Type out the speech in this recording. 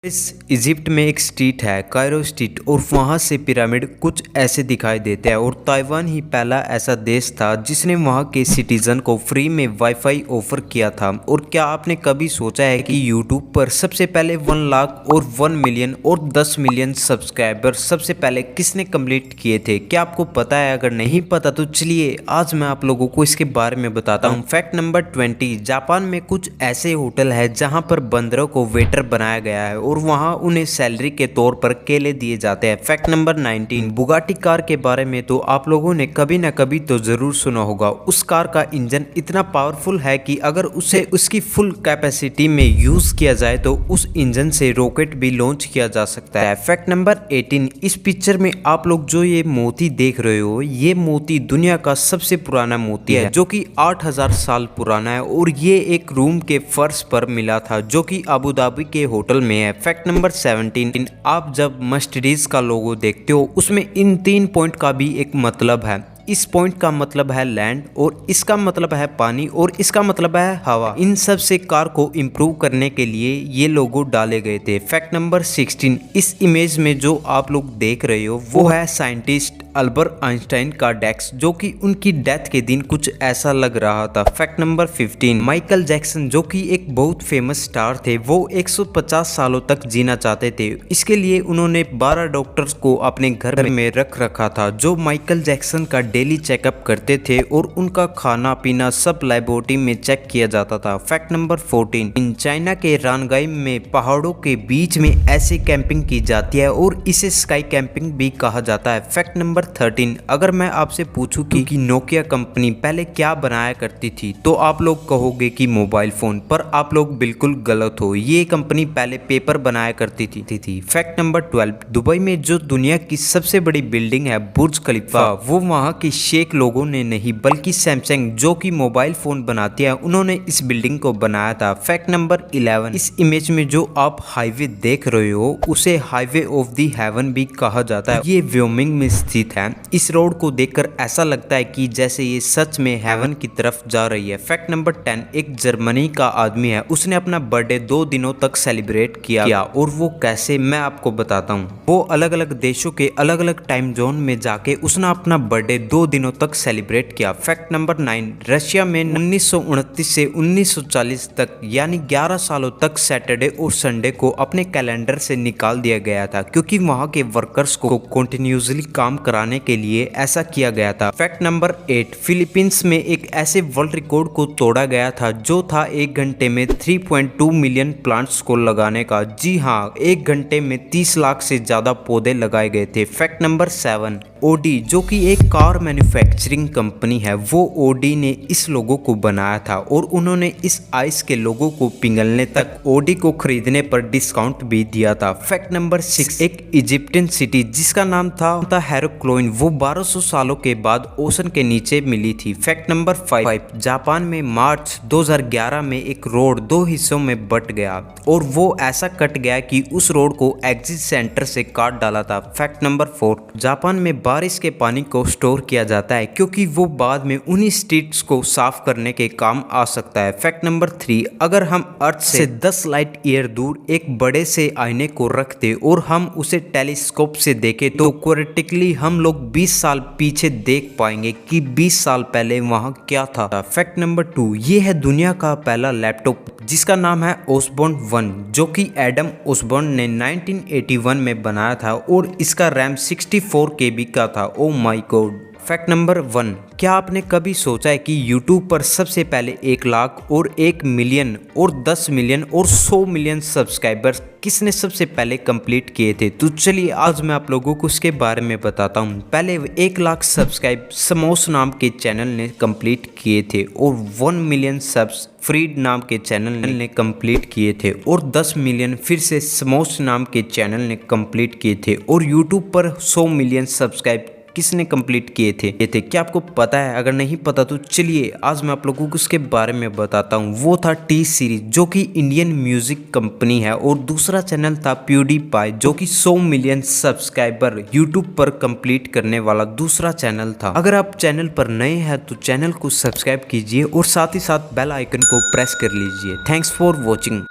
इस इजिप्ट में एक स्ट्रीट है कायरो स्ट्रीट और वहाँ से पिरामिड कुछ ऐसे दिखाई देते हैं और ताइवान ही पहला ऐसा देश था जिसने वहाँ के सिटीजन को फ्री में वाईफाई ऑफर किया था। और क्या आपने कभी सोचा है कि यूट्यूब पर सबसे पहले 1 लाख और 1 मिलियन और 10 मिलियन सब्सक्राइबर सबसे पहले किसने कंप्लीट किए थे? क्या आपको पता है? अगर नहीं पता तो चलिए आज मैं आप लोगों को इसके बारे में बताता हूँ। फैक्ट नंबर 20, जापान में कुछ ऐसे होटल है जहाँ पर बंदरों को वेटर बनाया गया है और वहां उन्हें सैलरी के तौर पर केले दिए जाते हैं। फैक्ट नंबर 19, बुगाटी कार के बारे में तो आप लोगों ने कभी ना कभी तो जरूर सुना होगा। उस कार का इंजन इतना पावरफुल है कि अगर उसे उसकी फुल कैपेसिटी में यूज किया जाए तो उस इंजन से रॉकेट भी लॉन्च किया जा सकता है। फैक्ट नंबर 18, इस पिक्चर में आप लोग जो ये मोती देख रहे हो, ये मोती दुनिया का सबसे पुराना मोती है जो कि 8000 साल पुराना है और ये एक रूम के फर्श पर मिला था जो कि अबू धाबी के होटल में है। फैक्ट नंबर 17, आप जब मर्सिडीज का लोगो देखते हो उसमें इन 3 पॉइंट का भी एक मतलब है। इस पॉइंट का मतलब है लैंड और इसका मतलब है पानी और इसका मतलब है हवा। इन सब से कार को इम्प्रूव करने के लिए ये लोगो डाले गए थे। फैक्ट नंबर 16, इस इमेज में जो आप लोग देख रहे हो वो है साइंटिस्ट अल्बर्ट आइंस्टाइन का डेस्क जो कि उनकी डेथ के दिन कुछ ऐसा लग रहा था। फैक्ट नंबर 15, माइकल जैक्सन जो कि एक बहुत फेमस स्टार थे वो 150 सालों तक जीना चाहते थे। इसके लिए उन्होंने 12 डॉक्टर्स को अपने घर में रख रखा था जो माइकल जैक्सन का डेली चेकअप करते थे और उनका खाना पीना सब लेबोरेटरी में चेक किया जाता था। फैक्ट नंबर 14, इन चाइना के रानगाई में पहाड़ों के बीच में ऐसे कैंपिंग की जाती है और इसे स्काई कैंपिंग भी कहा जाता है। फैक्ट नंबर 13, अगर मैं आपसे पूछूं कि नोकिया कंपनी पहले क्या बनाया करती थी तो आप लोग कहोगे कि मोबाइल फोन, पर आप लोग बिल्कुल गलत हो। ये कंपनी पहले पेपर बनाया करती थी। फैक्ट नंबर 12, दुबई में जो दुनिया की सबसे बड़ी बिल्डिंग है बुर्ज खलीफा, वो वहाँ के शेख लोगों ने नहीं बल्कि सैमसंग जो कि मोबाइल फोन बनाती है उन्होंने इस बिल्डिंग को बनाया था। फैक्ट नंबर 11, इस इमेज में जो आप हाईवे देख रहे हो उसे हाईवे ऑफ दी हेवन भी कहा जाता है। ये व्योमिंग में स्थित है। इस रोड को देखकर ऐसा लगता है कि जैसे ये सच में हेवन की तरफ जा रही है। फैक्ट नंबर 10, एक जर्मनी का आदमी है, उसने अपना बर्थडे 2 दिनों तक सेलिब्रेट किया और वो कैसे, मैं आपको बताता हूँ। वो अलग अलग देशों के अलग अलग टाइम जोन में जाके उसने अपना बर्थडे 2 दिनों तक सेलिब्रेट किया। फैक्ट नंबर 9, रशिया में 1929 से 1940 तक यानी 11 सालों तक सैटरडे और संडे को अपने कैलेंडर से निकाल दिया गया था क्योंकि वहाँ के वर्कर्स को कंटिन्यूसली काम कराने के लिए ऐसा किया गया था। फैक्ट नंबर 8, फिलीपींस में एक ऐसे वर्ल्ड रिकॉर्ड को तोड़ा गया था जो था 1 घंटे में 3.2 मिलियन प्लांट्स को लगाने का। जी हाँ, 1 घंटे में 30 लाख से ज्यादा पौधे लगाए गए थे। फैक्ट नंबर 7, ओडी जो कि एक कार मैन्युफैक्चरिंग कंपनी है, वो ओडी ने इस लोगो को बनाया था और उन्होंने इस आइस के लोगो को पिघलने तक ओडी को खरीदने पर डिस्काउंट भी दिया था। फैक्ट नंबर 6, एक इजिप्टियन सिटी जिसका नाम था हेराक्लोइन, वो 1200 सालों के बाद ओशन के नीचे मिली थी। फैक्ट नंबर 5, जापान में मार्च 2011 में एक रोड 2 हिस्सों में बट गया और वो ऐसा कट गया कि उस रोड को एग्जिट सेंटर से काट डाला था। फैक्ट नंबर 4, जापान में बारिश के पानी को स्टोर किया जाता है क्योंकि वो बाद में उन्हीं स्ट्रीट्स को साफ करने के काम आ सकता है। फैक्ट नंबर 3, अगर हम अर्थ से 10 लाइट ईयर दूर एक बड़े से आईने को रखते और हम उसे टेलीस्कोप से देखें तो क्वाड्रेटिकली हम लोग 20 साल पीछे देख पाएंगे कि 20 साल पहले वहां क्या था। फैक्ट नंबर 2, ये है दुनिया का पहला लैपटॉप जिसका नाम है ओसबोर्न 1 जो कि एडम ओसबोर्न ने 1981 में बनाया था और इसका रैम 64 KB का था। Oh my God. Fact number 1, क्या आपने कभी सोचा है कि YouTube पर सबसे पहले 1 लाख और 1 मिलियन और 10 मिलियन और 100 मिलियन सब्सक्राइबर्स किसने सबसे पहले कंप्लीट किए थे? तो चलिए आज मैं आप लोगों को उसके बारे में बताता हूँ। पहले 1 लाख सब्सक्राइब समोस नाम के चैनल ने कंप्लीट किए थे और 1 मिलियन सब्स फ्रीड नाम के चैनल ने कंप्लीट किए थे और 10 मिलियन फिर से समोस नाम के चैनल ने कंप्लीट किए थे और YouTube पर 100 मिलियन सब्सक्राइब किसने कंप्लीट किए थे? क्या आपको पता है? अगर नहीं पता तो चलिए आज मैं आप लोगों को उसके बारे में बताता हूँ। वो था टी सीरीज जो कि इंडियन म्यूजिक कंपनी है और दूसरा चैनल था प्यूडीपाई जो कि 100 मिलियन सब्सक्राइबर यूट्यूब पर कंप्लीट करने वाला दूसरा चैनल था। अगर आप चैनल पर नए हैं तो चैनल को सब्सक्राइब कीजिए और साथ ही साथ बेल आइकन को प्रेस कर लीजिए। Thanks for watching.